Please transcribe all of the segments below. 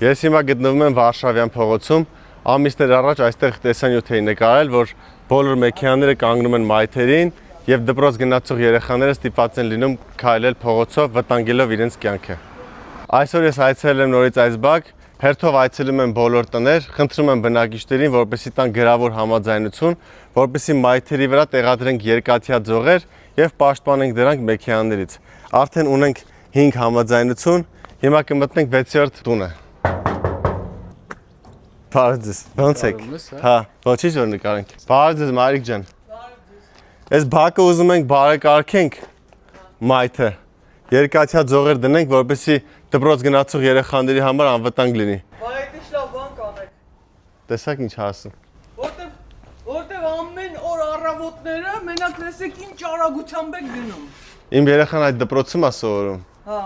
Ես հիմա գտնվում եմ Վարշավյան փողոցում, ամիսներ առաջ այստեղ տեսանյութ էի նկարել, որ բոլոր մեքենաները կանգնում են մայթերին եւ դպրոց գնացող երեխաները ստիպված են լինում քայլել փողոցով, վտանգելով իրենց կյանքը։ Այսօր ես այցելել եմ նորից այս բակ, հերթով այցելում եմ բոլոր տներ, խնդրում եմ բնակիչներին, որպեսզի տան գրավոր համաձայնություն, որպեսզի մայթերի վրա տեղադրենք երկաթյա ձողեր եւ պաշտպանենք դրանք մեքենաներից։ Արդեն ունենք 5 համաձայնություն, հիմա կմտնենք 6-րդ տունը։ Բարև, ո՞նց եք։ Հա, ոչինչ որ նկարենք։ Բարև, Մարիկ ջան։ Այս բակը ուզում ենք բարեկարգենք մայթը։ Երկաթյա ձողեր դնենք, որպեսզի դպրոց գնացող երեխաների համար անվտանգ լինի։ Բայց այդ ինչ լավ բան կանեք։ Տեսակ ինչ ասում։ Որտեվ ամեն օր առավոտները մենակ տեսեք ինչ արագությամբ եք գնում։ Իմ երեխան այդ դպրոցում է սովորում։ Հա։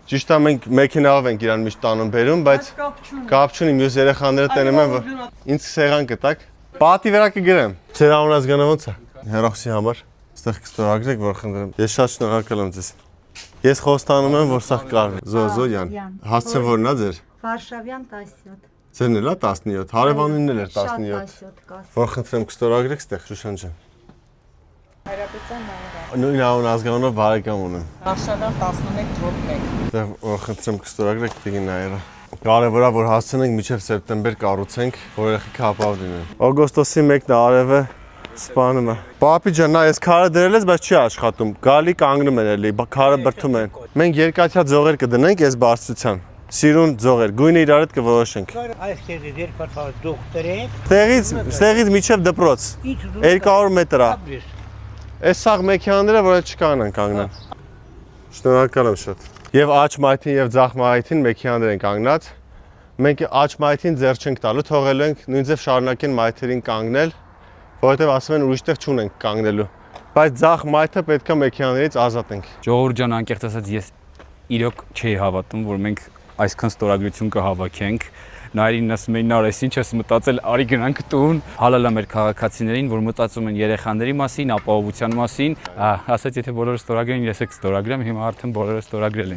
Ճիշտ է, մենք մեքենայով ենք իրան միշտ տանում բերում, բայց կապ չունի, մյուս երեխաները տենում են, որ ինձ սեղան կտակ։ Պատի վրա կգրեմ։ Ձեր անունազգանը ո՞նց է։ Հերոսի համար այստեղ կստորագրեք, որ խնդրեմ։ Ես շատ շնորհակալ եմ ձեզ։ Ես խոստանում եմ, որ սա կարվի։ Զոզոյան։ Հասցեն որն է ձեր։ Վարշավյան 17։ Ձերն էլ է 17, հարևանինն էլ էր 17։ Որ խնդրեմ կստորագրեք ստեղ Շուշան ջան։ Հայրապետյան Նաիրա։ Նույն անունազգանով բարեկամ ունեմ։ Վարշավյան 11/1։ Դե որ խնդրեմ կստորագրեք Տիգին Նաիրա։ Կարևոր է որ հասցնենք մինչև սեպտեմբեր կառուցենք, որ երեխեքը ապահով լինեն։ Օգոստոսի 1-ն է արևը սպանում է։ Պապի ջան, նա ես քարը դրել ես, բայց չի աշխատում։ Գալի կանգնում են էլի, քարը բրդում են։ Մենք երկաթյա ձողեր կդնենք այս բարձրության։ Սիրուն ձողեր, գույնը իրար հետ կորոշենք։ Այստեղից երկաթյա ձող դրենք։ Ստեղից միջև դպրոց 200 մետր է։ Այս սաղ մեքենաները որ չկան են կանգնան։ Շնորհակալ եմ շատ։ Եվ աջ մայթին եւ ձախ մայթին մեքենաներ են կանգնած։ Մենք աջ մայթին ձեռ չենք տալու, թողելու ենք նույնպես շարունակեն մայթերին կանգնել, որովհետեւ ասում են ուրիշ տեղ չունենք կանգնելու։ Բայց ձախ մայթը պետքա մեքենաներից ազատենք։ Ժողովուրդ ջան, անկեղծ ասած ես իրոք չէի հավատում, որ մենք այսքան ստորագրություն կհավաքենք։ Նայրին ասում էին, «Նարես, ինչ ես մտածել, արի գնանք տուն»։ Հալալ է մեր քաղաքացիներին, որ մտածում են երեխաների մասին, ապահովության մասին։ Ասաց, եթե բոլորը ստորագրեն, ես էլ կստորագրեմ, հիմա արդեն բոլորը ստորագրել են։